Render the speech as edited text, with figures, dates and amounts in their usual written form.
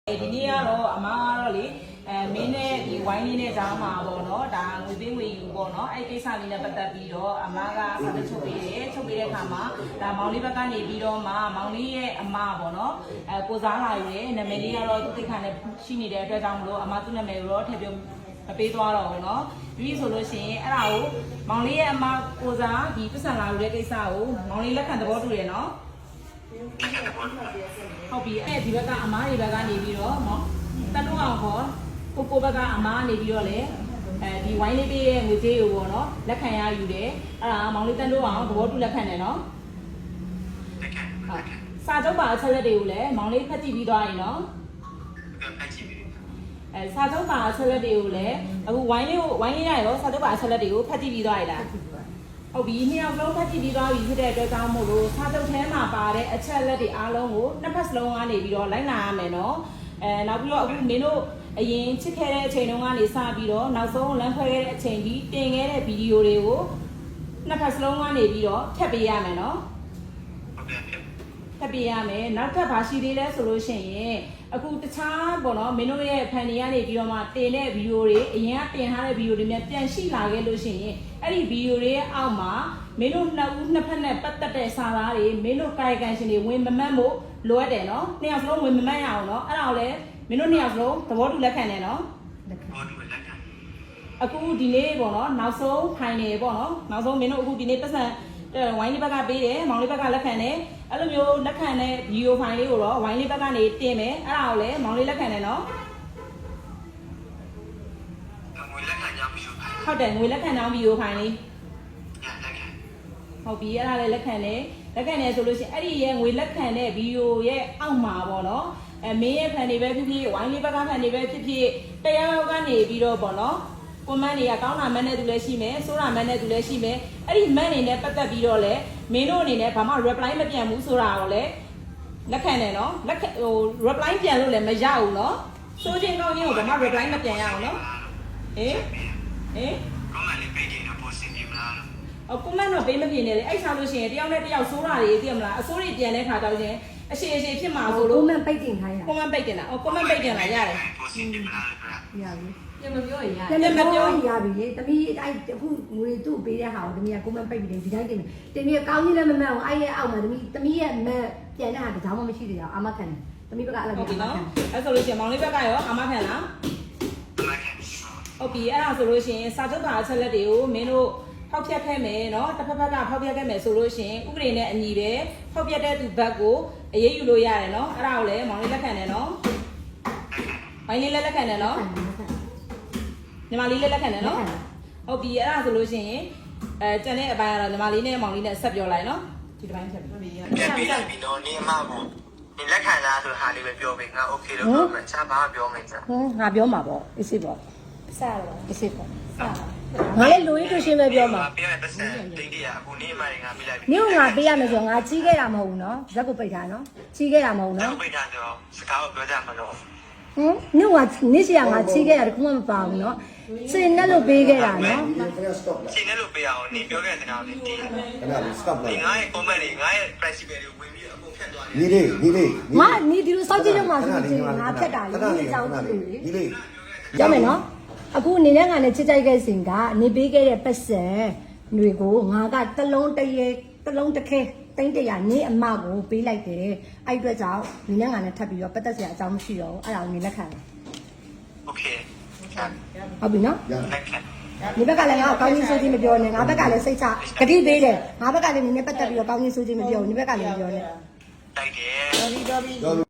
ဒီနေ့ကတော့အမကတော့လေမင်းနဲ့ဒီဝိုင်းလေးနဲ့ကြားမှာပေါ့နော်ဒါငွေပေးငွေယူပေါ့နော်အဲ့ကိစ္စလေးနဲ့ပတ်သက်ပြီးတော့အမကစာချုပ်ပေးတယ်ချုပ်ပေးတဲ့အခါမှာဒါမောင်လေးဘက်ကနေပြီးတော့မှမောင်လေးရဲ့အမပေါ့နော်ကိုစားလာယူတယ်နာမည်လေးကတော့သူသိခါနဲ့ရှိနေတဲ့အတွက်ကြောင့်မလို့အမသူ့နာမည်ကိုတော့ထည့်ပြောမပေးသွားတော့ဘူးเนาะပြီးဆိုလို့ရှိရင်အဲ့ဒါကိုမောင်လေးရဲ့အမကိုစားဒီပတ်စံလာယူတဲ့ကိစ္စကိုမောင်လေးလက်ခံသဘောတူတယ်เนาะဟုတ်ပြီအဲ့ဒီဘက်ကအမားတွေဘက်ကနေပြီးတော့နော်တလုံးအောင်ခေါ်ကိုဘက်ကအမားနေပြီးတော့လေဒီဝိုင်းလေးပေးရဲ့ငွေကြေးကိုပေါ့နော်လက်ခံရယူတယ်အဲ့ဒါမောင်လေးတလုံးအောင်သဘောတူလက်ခံတယ်နော်လက်ခံစာချုပ်ပါအချက်လက်တွေကိုလည်းမောင်လေးဖတ်ကြည့်ပြီးသွားရင်နော်ဖတ်ကြည့်ပြီစာချုပ်ပါအချက်လက်တွေကိုလည်းအခုဝိုင်းလေးရရောစာချုပ်ပါအချက်လက်တွေကိုဖတ်ကြည့်ပြီးသွားရလားဟုတ်ပြီနှစ်ယောက်လုံးဖတ်ကြည့်ပြီးသွားပြီဖြစ်တဲ့အတွက်ကြောင့်မို့လို့စာချုပ်ထဲမှာပါတဲ့အချက်လက်တွေအားလုံးကိုနှစ်ဖက်စလုံးကနေပြီးတော့လိုက်နာရမယ်နော်နောက်ပြီးတော့အခုမင်းတို့အရင်ချစ်ခဲ့တဲ့အချိန်တုန်းကနေစပြီးတော့နောက်ဆုံးလမ်းခွဲခဲ့တဲ့အချိန်ပြီးတင်ခဲ့တဲ့ဗီဒီယိုတွေကိုနှစ်ဖက်စလုံးကနေပြီးတော့ထပ်ပေးရမယ်နော်ဟုတ်ကဲ့ထပ်ပေးရမယ်နောက်ထပ်ဘာရှိသေးလဲဆိုလို့ရှိရင်အခုတခြားပေါ့နော်မင်းတို့ရဲ့ဖန်တွေကနေပြီးတော့မှတင်တဲ့ဗီဒီယိုတွေအရင်ကတင်ထားတဲ့ဗီဒီယိုတွေများပြန်ရှိလာခဲ့လို့ရှိရင်အဲ့ဒီဗီဒီယိုတွေရဲ့အောက်မှာမင်းတို့နှစ်ဖက်နဲ့ပတ်သက်တဲ့စာသားတွေမင်းတို့ကာယကံရှင်တွေဝင်မမှတ်ဖို့လိုအပ်တယ်နော်နှစ်ယောက်စလုံးဝင်မမှတ်ရအောင်နော်အဲ့ဒါကိုလည်းမင်းတို့နှစ်ယောက်စလုံးသဘောတူလက်ခံတယ်နော်သဘောတူလက်ခံအခုဒီနေ့ပေါ့နော်နောက်ဆုံးထိုင်နေပေါ့နော်နောက်ဆုံးမင်းတို့အခုဒီနေ့ပတ်စံဝိုင်းလေးဘက်ကပေးတယ်မောင်လေးဘက်ကလက်ခံတယ်အဲ့လိုမျိုးလက်ခံတဲ့ဗီဒီယိုဖိုင်လေးကိုတော့ဝိုင်းလေးဘက်ကနေတင်မယ်အဲ့ဒါကိုလည်းမောင်လေးလက်ခံတယ်နော်ငွေလက်ခံကြောင်းဗီဒီယိုဖိုင်ဟုတ်တယ်ငွေလက်ခံကြောင်းဗီဒီယိုဖိုင်လေးဟုတ်ပြီအဲ့ဒါလည်းလက်ခံတယ်ဆိုလို့ရှိရင်အဲ့ဒီရဲ့ငွေလက်ခံတဲ့ဗီဒီယိုရဲ့အောက်မှာပေါ့နော်မင်းရဲ့ဖန်တွေပဲဖြစ်ဖြစ်ဝိုင်းလေးဘက်ကဖန်တွေပဲဖြစ်ဖြစ်တရားကနေပြီးတော့ပေါ့နော်ကွန်မန့်တွေကကောင်းတာမန်းတဲ့သူလည်းရှိမယ်ဆိုးတာမန်းတဲ့သူလည်းရှိမယ်အဲ့ဒီမန်းတွေနဲ့ပတ်သက်ပြီးတော့လည်းမင်းတို့အနေနဲ့ဘာမှ reply မပြန်ဘူးဆိုတာကိုလည်းလက်ခံတယ်နော်reply ပြန်လို့လည်းမရဘူးနော်စိုးချင်းကောင်းချင်းကိုဘာမှ reply မပြန်ရအောင်နော်ဟင်ကွန်မန့်လေးပေးတယ်ပို့စင်ပြမလားကွန်မန့်တော့ပေးမပြင်းနေလေအဲ့ဆောင်လို့ရှိရင်တယောက်နဲ့တယောက်ဆိုးတာတွေသိရမလားအဆိုးတွေပြန်တဲ့ခါတောက်ချင်းအရှိဖြစ်မှာဆိုလို့ကွန်မန့်ပိတ်တင်ထားရကွန်မန့်ပိတ်တင်တာကွန်မန့်ပိတ်တင်လာရတယ်ပို့စင်ပြမလားရပြီပြန်မပြောရပြီတမီးအဲ့အခုငွေသူ့ပေးတဲ့ဟာကိုတမီးကကွန်မန့်ပိတ်ပြီးဒီတိုင်းတင်တယ်တမီးကကောင်းကြီးလည်းမမှန်အောင်အဲ့ရဲ့အောက်မှာတမီးရဲ့မန်ပြန်တဲ့ဟာတကြောင်မှမရှိသေးအောင်အာမခံတယ်တမီးဘက်ကအဲ့လိုမျိုးအာမခံအဲ့ဆိုလို့ရှိရင်မောင်လေးဘက်ကရောအာမခံလားဟုတ်ပြီအဲ့ဒါဆိုလို့ရှိရင်စာချုပ်ပါအချက်လက်တွေကိုမင်းတို့ဖောက်ပြတ်ခဲ့မယ်နော်တစ်ဖက်ဖက်ကဖောက်ပြတ်ခဲ့မယ်ဆိုလို့ရှိရင်ဥပဒေနဲ့အညီပဲဖောက်ပြတ်တဲ့သူဘက်ကိုအရေးယူလို့ရတယ်နော်အဲ့ဒါကိုလည်းမောင်လေးလက်ခံတယ်နော်ဝိုင်းလေးလက်ခံတယ်နော်ညီမလေးလက်ခံတယ်နော်ဟုတ်ပြီအဲ့ဒါဆိုလို့ရှိရင်ကျန်တဲ့အပိုင်းကတော့ညီမလေးနဲ့မောင်လေးနဲ့ဆက်ပြောလိုက်နော်ဒီတစ်ပိုင်းဆက်ပြီးပြီပြန်ပြီးတော့နေအမကိုဒီလက်ခံလားဆိုဟာလေးပဲပြောပေးငါโอเคလို့ပြောမယ်ချမ်းပါပြောမယ်ကြာငါပြောမှာပေါ့အစ်စ်ပေါ့စရတော့အစ်စ်ပေါ့ငါလည်းလူရင်းတူရှင်းပဲပြောမှာပေးရတဲ့ဆက်တိတ်တရအခုနေအမတွေငါပေးလိုက်ပြီနေကငါပေးရမယ်ဆိုတော့ငါကြီးခဲ့တာမဟုတ်ဘူးနော်ဇက်ကိုပိတ်ထားနော်ကြီးခဲ့တာမဟုတ်ဘူးနော်ဇက်ကိုပိတ်ထားဆိုတော့စကားကိုပြောကြမှာတော့နင်ကနေစီကငါချီးခဲ့တာတခုမှမပါဘူးเนาะစင်နဲ့လို့ပေးခဲ့တာเนาะစင်နဲ့လို့ပေးအောင်နေပြောခဲ့တဲ့ကောင်လေးတီးခဏလေး stop လိုက်ငါရဲ့ comment တွေငါရဲ့ principle တွေဝင်ပြီးအကုန်ဖြတ်သွားတယ်ညီလေးငါဒီလိုစောက်ကြည့်တော့မှဆိုရင်ငါဖြတ်တာလေဒီကြောင်ကြည့်လေညီလေးကြောက်မယ်เนาะအခုနေနဲ့ငါနဲ့ချစ်ကြိုက်ခဲ့စဉ်ကနေပေးခဲ့တဲ့ပတ်စံတွေကိုငါကတလုံးတစ်ခဲတိမ့်တရနေအမကိုပေးလိုက်တယ်အဲ့အတွက်ကြောင့်ဒီနဲ့ငါနဲ့ထပ်ပြီးတော့ပတ်သက်စရာအကြောင်းမရှိတော့ဘူးအဲ့ဒါကိုနေလက်ခံတယ်โอเคဟုတ်ပြီနော်လက်ခံဒီဘက်ကလည်းငါ့ကိုကောင်းကြီးဆိုးခြင်းမပြောနဲ့ငါဘက်ကလည်းစိတ်ချဂတိပေးတယ်ငါဘက်ကလည်းနေနဲ့ပတ်သက်ပြီးတော့ကောင်းကြီးဆိုးခြင်းမပြောဘူးဒီဘက်ကလည်းမပြောနဲ့တိုက်တယ်တော်ပြီ